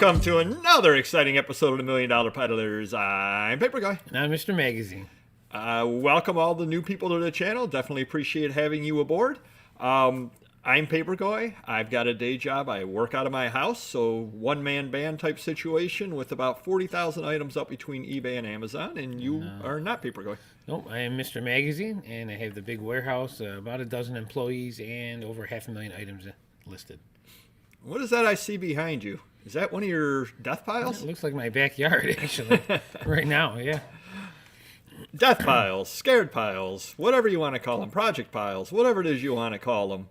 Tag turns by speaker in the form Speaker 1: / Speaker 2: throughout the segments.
Speaker 1: Welcome to another exciting episode of the $1 Million Peddlers. I'm Papergoy.
Speaker 2: And I'm Mr. Magazine.
Speaker 1: Welcome all the new people to the channel. Definitely appreciate having you aboard. I'm Papergoy. I've got a day job. I work out of my house, so one-man band type situation with about 40,000 items up between eBay and Amazon, and you are not Papergoy.
Speaker 2: Nope, I am Mr. Magazine, and I have the big warehouse, about a dozen employees, and over 500,000 items listed.
Speaker 1: What is that I see behind you? Is that one of your death piles?
Speaker 2: It looks like my backyard, actually, right now, yeah.
Speaker 1: Death piles, scared piles, whatever you want to call them, project piles, whatever it is you want to call them.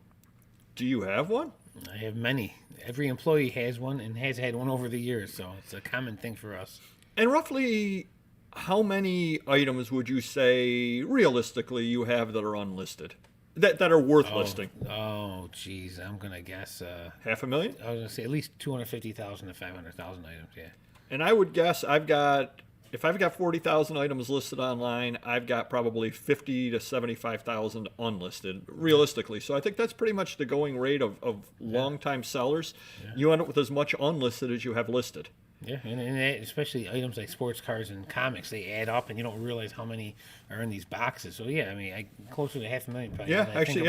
Speaker 1: Do you have one?
Speaker 2: I have many. Every employee has one and has had one over the years, so it's a common thing for us.
Speaker 1: And roughly how many items would you say realistically you have that are unlisted? That are worth listing?
Speaker 2: Oh, geez, I'm going to guess...
Speaker 1: 500,000?
Speaker 2: I was going to say at least 250,000 to 500,000 items, yeah.
Speaker 1: And I would guess if I've got 40,000 items listed online, I've got probably 50 to 75,000 unlisted, realistically. So I think that's pretty much the going rate of long-time sellers. Yeah. You end up with as much unlisted as you have listed.
Speaker 2: Yeah, and especially items like sports cars and comics, they add up, and you don't realize how many are in these boxes. So yeah, I mean, closer to 500,000. Probably,
Speaker 1: yeah, actually,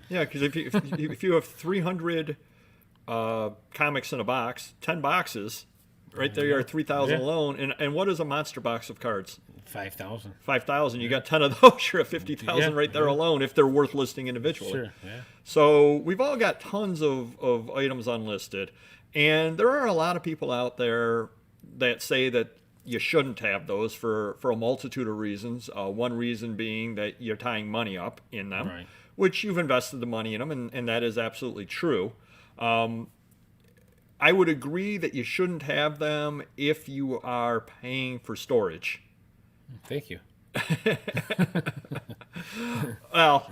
Speaker 1: yeah, because if you have 300 comics in a box, 10 boxes. Right there, you are 3,000 alone. And what is a monster box of cards?
Speaker 2: 5,000. 5,000.
Speaker 1: You got 10 of those. You're at 50,000 right there alone if they're worth listing individually.
Speaker 2: Sure. Yeah.
Speaker 1: So we've all got tons of items unlisted, and there are a lot of people out there that say that you shouldn't have those for a multitude of reasons. One reason being that you're tying money up in them, right, which you've invested the money in them, and that is absolutely true. I would agree that you shouldn't have them if you are paying for storage.
Speaker 2: Thank you.
Speaker 1: Well,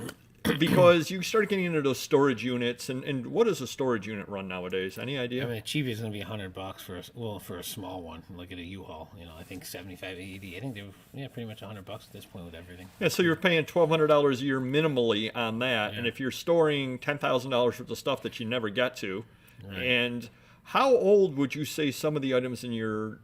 Speaker 1: because you start getting into those storage units, and what does a storage unit run nowadays? Any idea?
Speaker 2: I mean, the cheapest is going to be $100 for a small one, like at a U-Haul. I think 75, 80. I think they're pretty much $100 at this point with everything.
Speaker 1: Yeah, so you're paying $1,200 a year minimally on that, and if you're storing $10,000 worth of stuff that you never get to, right. And how old would you say some of the items in your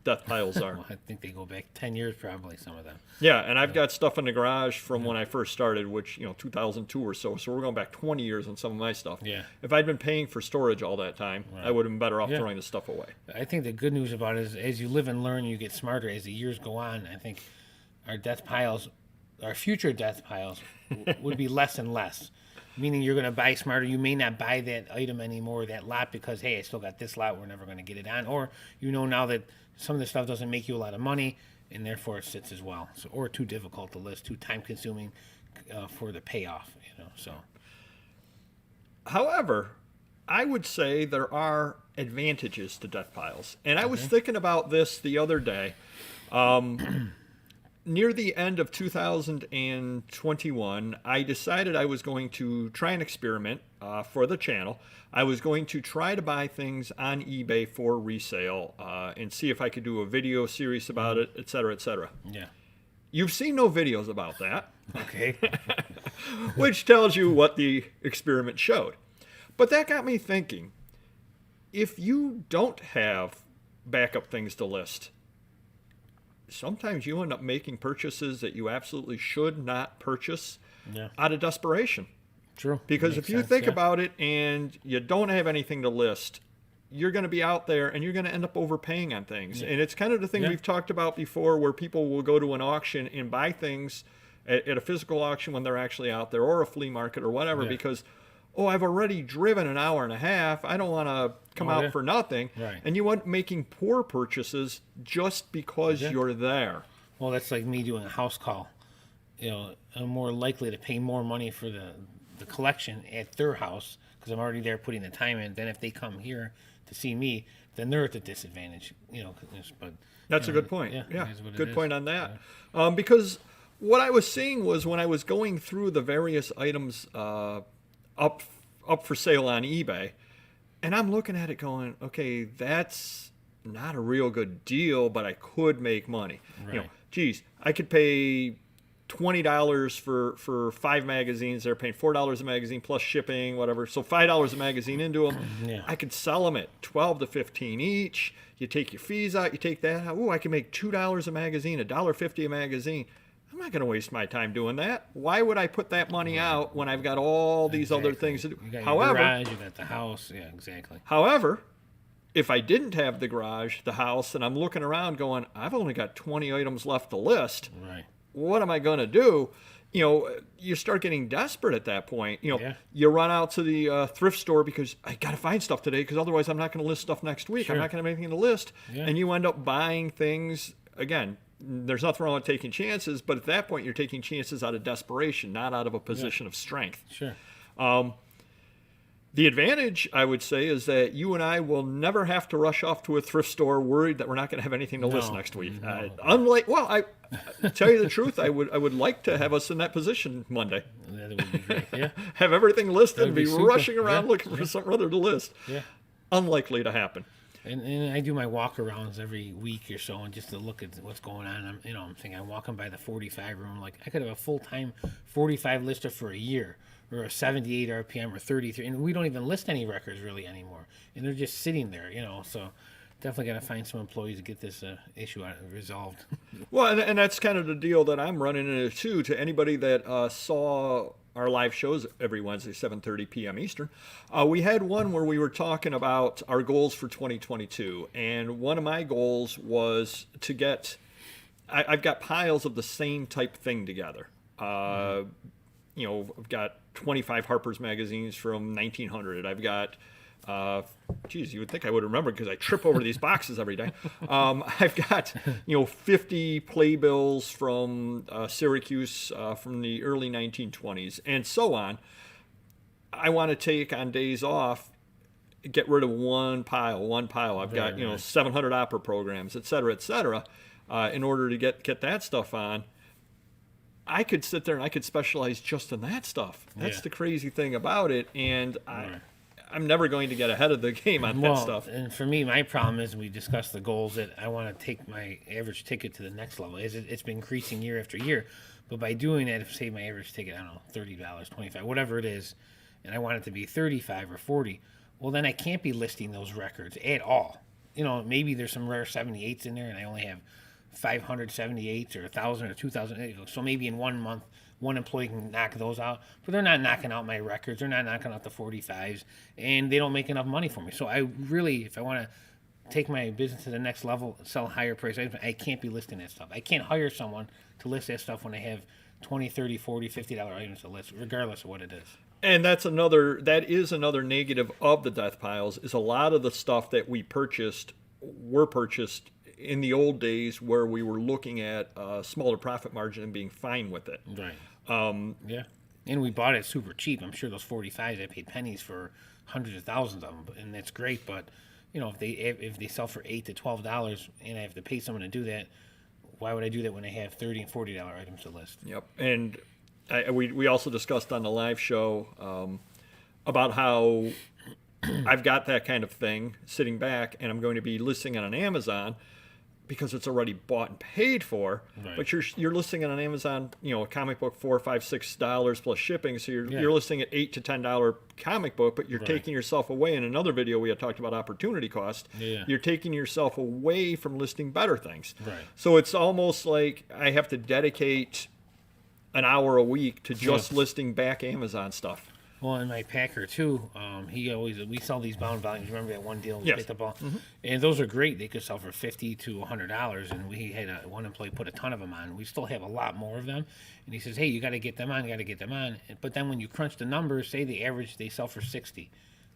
Speaker 1: death piles are?
Speaker 2: Well, I think they go back 10 years probably, some of them.
Speaker 1: Yeah, and I've got stuff in the garage from when I first started, which, 2002 or so. So we're going back 20 years on some of my stuff.
Speaker 2: Yeah.
Speaker 1: If I'd been paying for storage all that time, right, I would have been better off throwing the stuff away.
Speaker 2: I think the good news about it is as you live and learn, you get smarter as the years go on. I think our future death piles would be less and less. Meaning you're going to buy smarter. You may not buy that item anymore, that lot, because, hey, I still got this lot. We're never going to get it on. Or now that some of the stuff doesn't make you a lot of money, and therefore it sits as well. So, or too difficult to list, too time-consuming for the payoff. So.
Speaker 1: However, I would say there are advantages to death piles. And I was thinking about this the other day. Near the end of 2021, I decided I was going to try an experiment for the channel. I was going to try to buy things on eBay for resale and see if I could do a video series about it, et cetera, et cetera.
Speaker 2: Yeah.
Speaker 1: You've seen no videos about that.
Speaker 2: Okay.
Speaker 1: Which tells you what the experiment showed. But that got me thinking, if you don't have backup things to list, sometimes you end up making purchases that you absolutely should not purchase out of desperation.
Speaker 2: True.
Speaker 1: Because if you think about it and you don't have anything to list, you're going to be out there and you're going to end up overpaying on things. Yeah. And it's kind of the thing we've talked about before, where people will go to an auction and buy things at a physical auction when they're actually out there, or a flea market or whatever, because, I've already driven an hour and a half. I don't want to come out for nothing.
Speaker 2: Right.
Speaker 1: And you end making poor purchases just because you're there.
Speaker 2: Well, that's like me doing a house call. I'm more likely to pay more money for the collection at their house because I'm already there putting the time in. Then if they come here to see me, then they're at a disadvantage. But
Speaker 1: that's a good point.
Speaker 2: Yeah,
Speaker 1: good point on that. Yeah. Because what I was seeing was when I was going through the various items up for sale on eBay, and I'm looking at it going, okay, that's not a real good deal, but I could make money.
Speaker 2: Right.
Speaker 1: Geez, I could pay $20 for 5 magazines. They're paying $4 a magazine plus shipping, whatever. So $5 a magazine into them.
Speaker 2: Yeah.
Speaker 1: I could sell them at 12 to 15 each. You take your fees out, you take that out. Ooh, I can make $2 a magazine, $1.50 a magazine. I'm not going to waste my time doing that. Why would I put that money out when I've got all these other things to do?
Speaker 2: You got your
Speaker 1: However,
Speaker 2: garage, you got the house. Yeah, exactly.
Speaker 1: However, if I didn't have the garage, the house, and I'm looking around going, I've only got 20 items left to list.
Speaker 2: Right.
Speaker 1: What am I going to do? You know, you start getting desperate at that point. You know,
Speaker 2: Yeah.
Speaker 1: you run out to the thrift store because I got to find stuff today because otherwise I'm not going to list stuff next week.
Speaker 2: Sure.
Speaker 1: I'm not going to have anything to list.
Speaker 2: Yeah.
Speaker 1: And you end up buying things, again, there's nothing wrong with taking chances, but at that point you're taking chances out of desperation, not out of a position of strength.
Speaker 2: Sure.
Speaker 1: The advantage, I would say, is that you and I will never have to rush off to a thrift store worried that we're not going to have anything to list next week. Unlike, well, I tell you the truth, I would like to have us in that position Monday.
Speaker 2: That would be great. Yeah.
Speaker 1: Have everything listed and
Speaker 2: That'd
Speaker 1: be
Speaker 2: be super.
Speaker 1: rushing around
Speaker 2: Yeah.
Speaker 1: looking for something other to list.
Speaker 2: Yeah.
Speaker 1: Unlikely to happen.
Speaker 2: And I do my walk-arounds every week or so, and just to look at what's going on. I'm thinking I'm walking by the 45 room, like I could have a full-time 45 lister for a year, or a 78 RPM or 33, and we don't even list any records really anymore, and they're just sitting there, So definitely got to find some employees to get this issue resolved.
Speaker 1: Well, and that's kind of the deal that I'm running into too. To anybody that saw our live shows every Wednesday, 7:30 p.m. Eastern, we had one where we were talking about our goals for 2022, and one of my goals was to get. I've got piles of the same type thing together. I've got 25 Harper's magazines from 1900. I've got. You would think I would remember because I trip over these boxes every day. I've got, 50 playbills from Syracuse from the early 1920s and so on. I want to take on days off, get rid of one pile. I've got, 700 opera programs, et cetera, in order to get that stuff on. I could sit there and I could specialize just in that stuff. That's the crazy thing about it. And I'm never going to get ahead of the game on that stuff.
Speaker 2: And for me, my problem is we discussed the goals that I want to take my average ticket to the next level. It's been increasing year after year. But by doing that, if say my average ticket, I don't know, $30, $25, whatever it is, and I want it to be 35 or 40, well, then I can't be listing those records at all. Maybe there's some rare 78s in there and I only have 578s or 1,000 or 2,000. So maybe in 1 month, one employee can knock those out, but they're not knocking out my records. They're not knocking out the 45s, and they don't make enough money for me. So I really, if I want to take my business to the next level, sell higher price items, I can't be listing that stuff. I can't hire someone to list that stuff when I have 20, 30, 40, $50 items to list, regardless of what it is.
Speaker 1: And that is another negative of the death piles, is a lot of the stuff that were purchased in the old days where we were looking at a smaller profit margin and being fine with it.
Speaker 2: Right. Yeah. And we bought it super cheap. I'm sure those 45s, I paid pennies for hundreds of thousands of them, and that's great. But if they sell for $8 to $12 and I have to pay someone to do that, why would I do that when I have $30 and $40 items to list?
Speaker 1: Yep. And we also discussed on the live show about how I've got that kind of thing sitting back, and I'm going to be listing on Amazon because it's already bought and paid for. Right. But you're listing on an Amazon, a comic book $4, $5, $6 plus shipping. So you're listing at $8 to $10 comic book, but you're taking yourself away. In another video, we had talked about opportunity cost. Yeah. You're taking yourself away from listing better things. Right. So it's almost like I have to dedicate an hour a week to just listing back Amazon stuff.
Speaker 2: Well, and my packer too, we sell these bound volumes. Remember that one deal we picked up all? Mm-hmm. And those are great. They could sell for $50 to $100. And we had one employee put a ton of them on. We still have a lot more of them. And he says, hey, you got to get them on. But then when you crunch the numbers, say the average they sell for $60.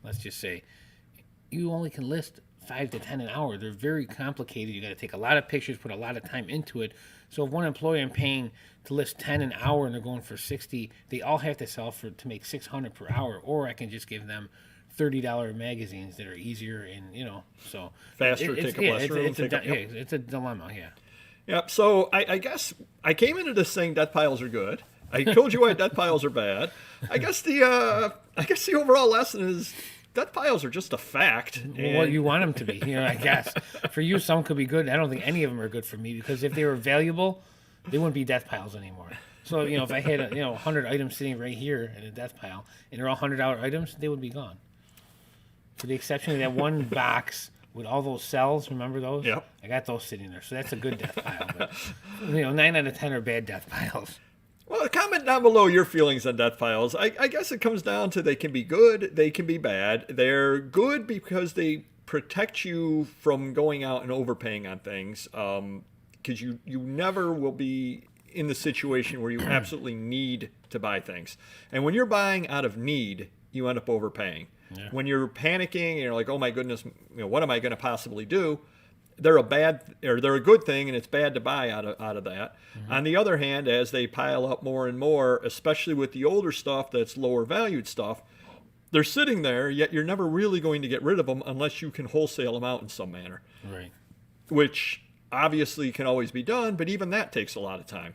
Speaker 2: Let's just say you only can list 5 to 10 an hour. They're very complicated. You got to take a lot of pictures, put a lot of time into it. So if one employee I'm paying to list 10 an hour and they're going for 60, they all have to sell to make $600 per hour, or I can just give them $30 magazines that are easier and so
Speaker 1: faster, take up less room.
Speaker 2: It's a dilemma. Yeah.
Speaker 1: Yep. So I guess I came into this saying death piles are good. I told you why death piles are bad. I guess the overall lesson is death piles are just a fact.
Speaker 2: Well, you want them to be, I guess. For you, some could be good. I don't think any of them are good for me because if they were valuable, they wouldn't be death piles anymore. So, if I had 100 items sitting right here in a death pile, and they're all $100 items, they would be gone. For the exception of that one box with all those cells, remember those?
Speaker 1: Yep.
Speaker 2: I got those sitting there, so that's a good death pile. But 9 out of 10 are bad death piles.
Speaker 1: Well, comment down below your feelings on death piles. I guess it comes down to they can be good, they can be bad. They're good because they protect you from going out and overpaying on things, because you never will be in the situation where you absolutely need to buy things. And when you're buying out of need, you end up overpaying.
Speaker 2: Yeah.
Speaker 1: When you're panicking and you're like, oh my goodness, what am I going to possibly do? They're a good thing, and it's bad to buy out of that. Mm-hmm. On the other hand, as they pile up more and more, especially with the older stuff that's lower valued stuff, they're sitting there, yet you're never really going to get rid of them unless you can wholesale them out in some manner.
Speaker 2: Right.
Speaker 1: Which obviously can always be done, but even that takes a lot of time.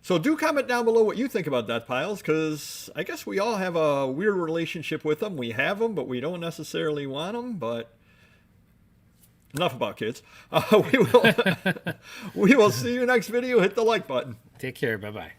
Speaker 1: So do comment down below what you think about death piles, because I guess we all have a weird relationship with them. We have them, but we don't necessarily want them. But enough about kids. We will see you next video. Hit the like button.
Speaker 2: Take care. Bye-bye.